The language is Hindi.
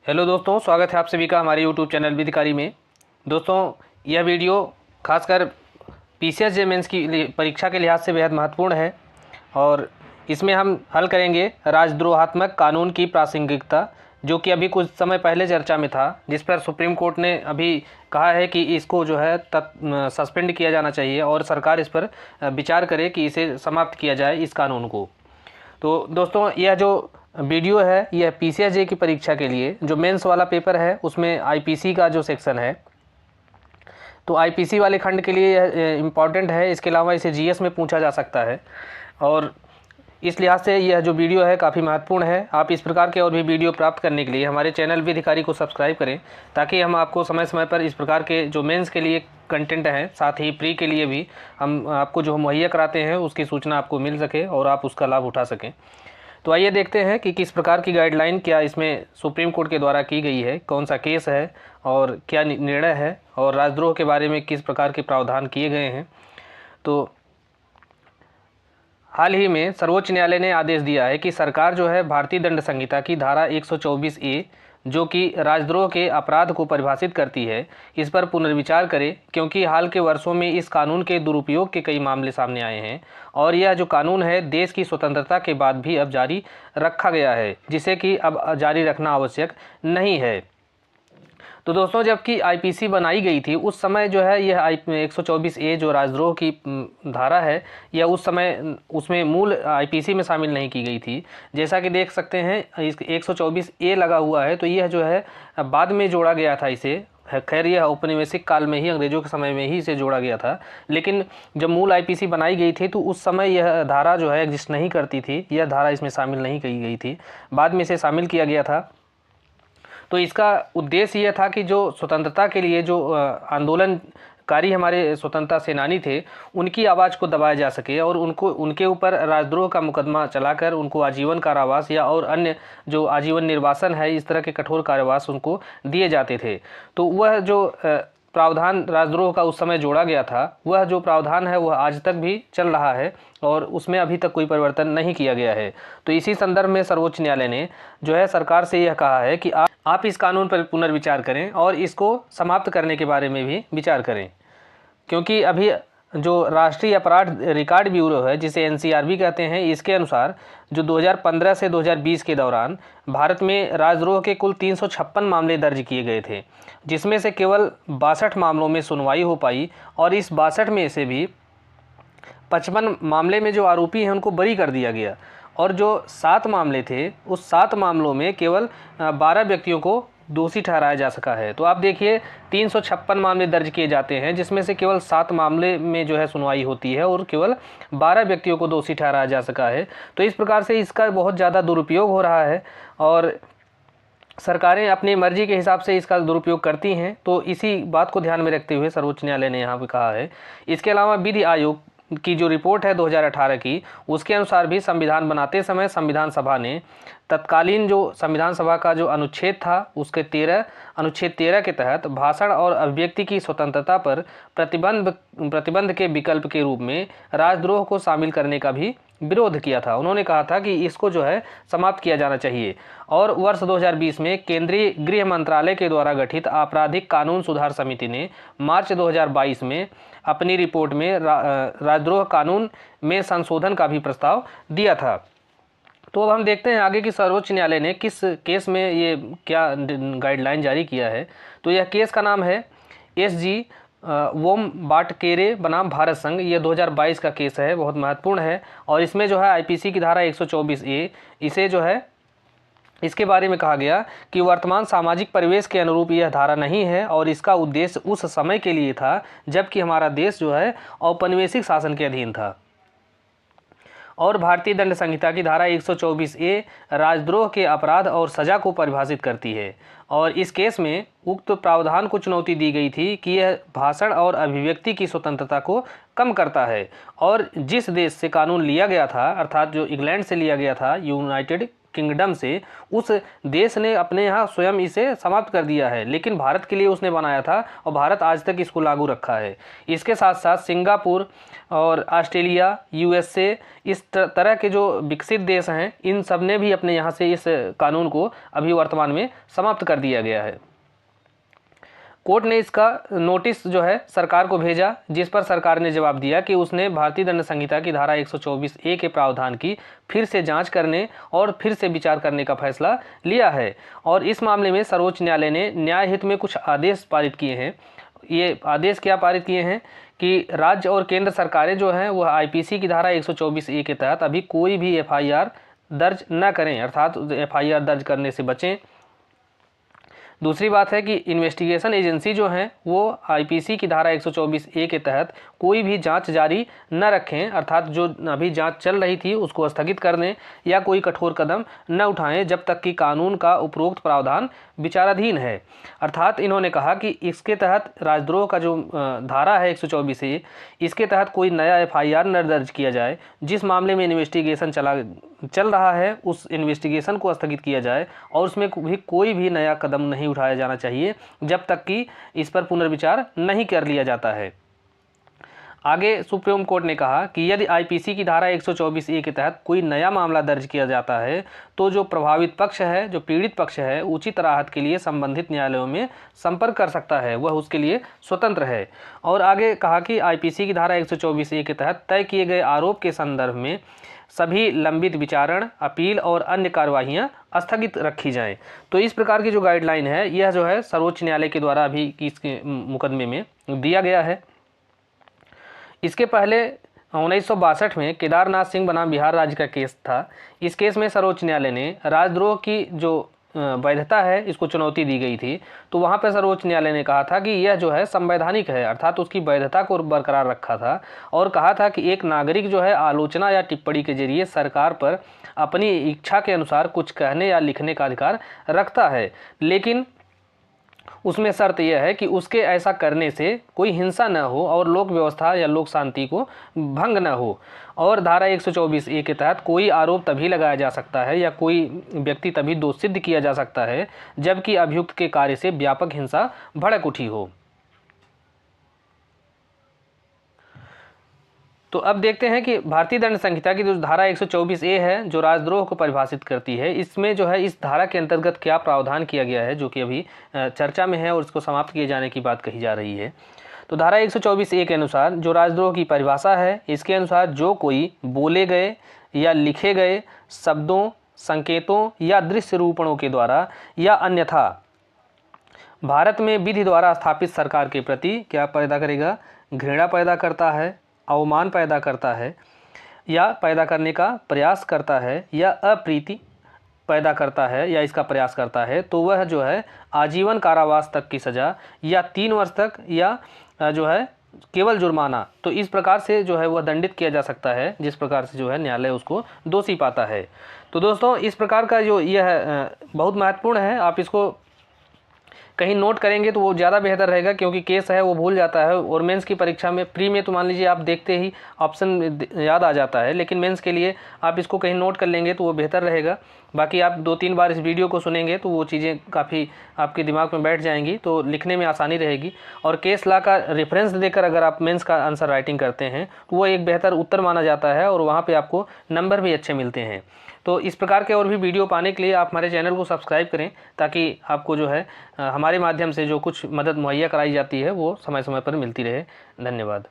हेलो दोस्तों, स्वागत है आप सभी का हमारे यूट्यूब चैनल विधिकारी में। दोस्तों, यह वीडियो खासकर पीसीएस जे मेंस की परीक्षा के लिहाज से बेहद महत्वपूर्ण है और इसमें हम हल करेंगे राजद्रोहात्मक कानून की प्रासंगिकता, जो कि अभी कुछ समय पहले चर्चा में था, जिस पर सुप्रीम कोर्ट ने अभी कहा है कि इसको जो है सस्पेंड किया जाना चाहिए और सरकार इस पर विचार करे कि इसे समाप्त किया जाए, इस कानून को। तो दोस्तों, यह जो वीडियो है यह पीसीएस जे की परीक्षा के लिए जो मेंस वाला पेपर है उसमें आईपीसी का जो सेक्शन है, तो आईपीसी वाले खंड के लिए यह इम्पॉर्टेंट है। इसके अलावा इसे जीएस में पूछा जा सकता है और इस लिहाज से यह जो वीडियो है काफ़ी महत्वपूर्ण है। आप इस प्रकार के और भी वीडियो प्राप्त करने के लिए हमारे चैनल विधिकारी को सब्सक्राइब करें, ताकि हम आपको समय समय पर इस प्रकार के जो मेंस के लिए कंटेंट हैं, साथ ही प्री के लिए भी हम आपको जो मुहैया कराते हैं उसकी सूचना आपको मिल सके और आप उसका लाभ उठा सकें। तो आइए देखते हैं कि किस प्रकार की गाइडलाइन क्या इसमें सुप्रीम कोर्ट के द्वारा की गई है, कौन सा केस है और क्या निर्णय है और राजद्रोह के बारे में किस प्रकार के प्रावधान किए गए हैं। तो हाल ही में सर्वोच्च न्यायालय ने आदेश दिया है कि सरकार जो है भारतीय दंड संहिता की धारा 124A, जो कि राजद्रोह के अपराध को परिभाषित करती है, इस पर पुनर्विचार करे, क्योंकि हाल के वर्षों में इस कानून के दुरुपयोग के कई मामले सामने आए हैं और यह जो कानून है देश की स्वतंत्रता के बाद भी अब जारी रखा गया है, जिसे कि अब जारी रखना आवश्यक नहीं है। तो दोस्तों, जबकि आईपीसी बनाई गई थी उस समय जो है यह 124A जो राजद्रोह की धारा है, यह उस समय उसमें मूल आईपीसी में शामिल नहीं की गई थी। जैसा कि देख सकते हैं 124A लगा हुआ है, तो यह जो है बाद में जोड़ा गया था इसे। खैर, यह औपनिवेशिक काल में ही, अंग्रेजों के समय में ही इसे जोड़ा गया था, लेकिन जब मूल आईपीसी बनाई गई थी तो उस समय यह धारा जो है एग्जिस्ट नहीं करती थी, यह धारा इसमें शामिल नहीं की गई थी, बाद में इसे शामिल किया गया था। तो इसका उद्देश्य यह था कि जो स्वतंत्रता के लिए जो आंदोलनकारी हमारे स्वतंत्रता सेनानी थे, उनकी आवाज़ को दबाया जा सके और उनके ऊपर राजद्रोह का मुकदमा चलाकर उनको आजीवन कारावास या और अन्य जो आजीवन निर्वासन है, इस तरह के कठोर कारावास उनको दिए जाते थे। तो वह जो प्रावधान राजद्रोह का उस समय जोड़ा गया था, वह जो प्रावधान है वह आज तक भी चल रहा है और उसमें अभी तक कोई परिवर्तन नहीं किया गया है। तो इसी संदर्भ में सर्वोच्च न्यायालय ने जो है सरकार से यह कहा है कि आप इस कानून पर पुनर्विचार करें और इसको समाप्त करने के बारे में भी विचार करें, क्योंकि अभी जो राष्ट्रीय अपराध रिकॉर्ड ब्यूरो है, जिसे एनसीआरबी कहते हैं, इसके अनुसार जो 2015 से 2020 के दौरान भारत में राजद्रोह के कुल 356 मामले दर्ज किए गए थे, जिसमें से केवल 62 मामलों में सुनवाई हो पाई और इस 62 में से भी 55 मामले में जो आरोपी हैं उनको बरी कर दिया गया और जो 7 मामले थे उस 7 मामलों में केवल 12 व्यक्तियों को दोषी ठहराया जा सका है। तो आप देखिए, 356 मामले दर्ज किए जाते हैं, जिसमें से केवल 7 मामले में जो है सुनवाई होती है और केवल 12 व्यक्तियों को दोषी ठहराया जा सका है। तो इस प्रकार से इसका बहुत ज़्यादा दुरुपयोग हो रहा है और सरकारें अपनी मर्जी के हिसाब से इसका दुरुपयोग करती हैं। तो इसी बात को ध्यान में रखते हुए सर्वोच्च न्यायालय ने यहाँ पे कहा है। इसके अलावा विधि आयोग की जो रिपोर्ट है 2018 की, उसके अनुसार भी संविधान बनाते समय संविधान सभा ने तत्कालीन जो संविधान सभा का जो अनुच्छेद था उसके अनुच्छेद 13 के तहत भाषण और अभिव्यक्ति की स्वतंत्रता पर प्रतिबंध के विकल्प के रूप में राजद्रोह को शामिल करने का भी विरोध किया था। उन्होंने कहा था कि इसको जो है समाप्त किया जाना चाहिए और वर्ष 2020 में केंद्रीय गृह मंत्रालय के द्वारा गठित आपराधिक कानून सुधार समिति ने मार्च 2022 में अपनी रिपोर्ट में राजद्रोह कानून में संशोधन का भी प्रस्ताव दिया था। तो अब हम देखते हैं आगे कि सर्वोच्च न्यायालय ने किस केस में ये क्या गाइडलाइन जारी किया है। तो यह केस का नाम है SG वोमबाटकेरे बनाम भारत संघ। ये 2022 का केस है, बहुत महत्वपूर्ण है और इसमें जो है आईपीसी की धारा 124A, इसे जो है इसके बारे में कहा गया कि वर्तमान सामाजिक परिवेश के अनुरूप यह धारा नहीं है और इसका उद्देश्य उस समय के लिए था जबकि हमारा देश जो है औपनिवेशिक शासन के अधीन था। और भारतीय दंड संहिता की धारा 124A राजद्रोह के अपराध और सजा को परिभाषित करती है और इस केस में उक्त प्रावधान को चुनौती दी गई थी कि यह भाषण और अभिव्यक्ति की स्वतंत्रता को कम करता है और जिस देश से कानून लिया गया था, अर्थात जो इंग्लैंड से लिया गया था, यूनाइटेड किंगडम से उस देश ने अपने यहाँ स्वयं इसे समाप्त कर दिया है, लेकिन भारत के लिए उसने बनाया था और भारत आज तक इसको लागू रखा है। इसके साथ साथ सिंगापुर और ऑस्ट्रेलिया, यूएसए, इस तरह के जो विकसित देश हैं, इन सब ने भी अपने यहाँ से इस कानून को अभी वर्तमान में समाप्त कर दिया गया है। कोर्ट ने इसका नोटिस जो है सरकार को भेजा, जिस पर सरकार ने जवाब दिया कि उसने भारतीय दंड संहिता की धारा 124A के प्रावधान की फिर से जांच करने और फिर से विचार करने का फैसला लिया है। और इस मामले में सर्वोच्च न्यायालय ने न्याय हित में कुछ आदेश पारित किए हैं। ये आदेश क्या पारित किए हैं कि राज्य और केंद्र सरकारें जो हैं वह आईपीसी की धारा 124A के तहत अभी कोई भी एफआईआर दर्ज न करें, अर्थात एफआईआर दर्ज करने से बचें। दूसरी बात है कि इन्वेस्टिगेशन एजेंसी जो हैं वो आईपीसी की धारा 124A के तहत कोई भी जांच जारी न रखें, अर्थात जो अभी जांच चल रही थी उसको स्थगित कर दें या कोई कठोर कदम न उठाएं जब तक कि कानून का उपरोक्त प्रावधान विचाराधीन है। अर्थात इन्होंने कहा कि इसके तहत राजद्रोह का जो धारा है 124A, इसके तहत कोई नया एफआईआर न दर्ज किया जाए। जिस मामले में इन्वेस्टिगेशन चल रहा है उस इन्वेस्टिगेशन को स्थगित किया जाए और उसमें भी कोई भी नया कदम नहीं उठाया जाना चाहिए जब तक कि इस पर पुनर्विचार नहीं कर लिया जाता है। आगे सुप्रीम कोर्ट ने कहा कि यदि आईपीसी की धारा 124A के तहत कोई नया मामला दर्ज किया जाता है तो जो प्रभावित पक्ष है, जो पीड़ित पक्ष है, उचित राहत के लिए संबंधित न्यायालयों में संपर्क कर सकता है, वह उसके लिए स्वतंत्र है। और आगे कहा कि आईपीसी की धारा 124A के तहत तय किए गए आरोप के संदर्भ में सभी लंबित विचारण, अपील और अन्य कार्यवाहियां स्थगित रखी जाएं। तो इस प्रकार की जो गाइडलाइन है यह जो है सर्वोच्च न्यायालय के द्वारा अभी इसके मुकदमे में दिया गया है। इसके पहले 1962 में केदारनाथ सिंह बनाम बिहार राज्य का केस था। इस केस में सर्वोच्च न्यायालय ने राजद्रोह की जो वैधता है इसको चुनौती दी गई थी। तो वहाँ पर सर्वोच्च न्यायालय ने कहा था कि यह जो है संवैधानिक है, अर्थात उसकी वैधता को बरकरार रखा था और कहा था कि एक नागरिक जो है आलोचना या टिप्पणी के जरिए सरकार पर अपनी इच्छा के अनुसार कुछ कहने या लिखने का अधिकार रखता है, लेकिन उसमें शर्त यह है कि उसके ऐसा करने से कोई हिंसा न हो और लोक व्यवस्था या लोक शांति को भंग न हो। और धारा 124A के तहत कोई आरोप तभी लगाया जा सकता है या कोई व्यक्ति तभी दोष सिद्ध किया जा सकता है जबकि अभियुक्त के कार्य से व्यापक हिंसा भड़क उठी हो। तो अब देखते हैं कि भारतीय दंड संहिता की जो धारा 124A है जो राजद्रोह को परिभाषित करती है, इसमें जो है इस धारा के अंतर्गत क्या प्रावधान किया गया है जो कि अभी चर्चा में है और इसको समाप्त किए जाने की बात कही जा रही है। तो धारा 124A के अनुसार जो राजद्रोह की परिभाषा है, इसके अनुसार जो कोई बोले गए या लिखे गए शब्दों, संकेतों या दृश्य रूपणों के द्वारा या अन्यथा भारत में विधि द्वारा स्थापित सरकार के प्रति क्या पैदा करेगा, घृणा पैदा करता है, अवमान पैदा करता है या पैदा करने का प्रयास करता है या अप्रीति पैदा करता है या इसका प्रयास करता है, तो वह जो है आजीवन कारावास तक की सज़ा या 3 वर्ष तक या जो है केवल जुर्माना, तो इस प्रकार से जो है वह दंडित किया जा सकता है जिस प्रकार से जो है न्यायालय उसको दोषी पाता है। तो दोस्तों इस प्रकार का जो यह बहुत महत्वपूर्ण है, आप इसको कहीं नोट करेंगे तो वो ज़्यादा बेहतर रहेगा क्योंकि केस है वो भूल जाता है। और मेंस की परीक्षा में प्री में तो मान लीजिए आप देखते ही ऑप्शन याद आ जाता है, लेकिन मेंस के लिए आप इसको कहीं नोट कर लेंगे तो वो बेहतर रहेगा। बाकी आप 2-3 बार इस वीडियो को सुनेंगे तो वो चीज़ें काफ़ी आपके दिमाग में बैठ जाएंगी, तो लिखने में आसानी रहेगी। और केस लॉ का रेफरेंस देकर अगर आप मेंस का आंसर राइटिंग करते हैं तो वो एक बेहतर उत्तर माना जाता है और वहाँ पर आपको नंबर भी अच्छे मिलते हैं। तो इस प्रकार के और भी वीडियो पाने के लिए आप हमारे चैनल को सब्सक्राइब करें ताकि आपको जो है हमारे माध्यम से जो कुछ मदद मुहैया कराई जाती है वो समय समय पर मिलती रहे। धन्यवाद।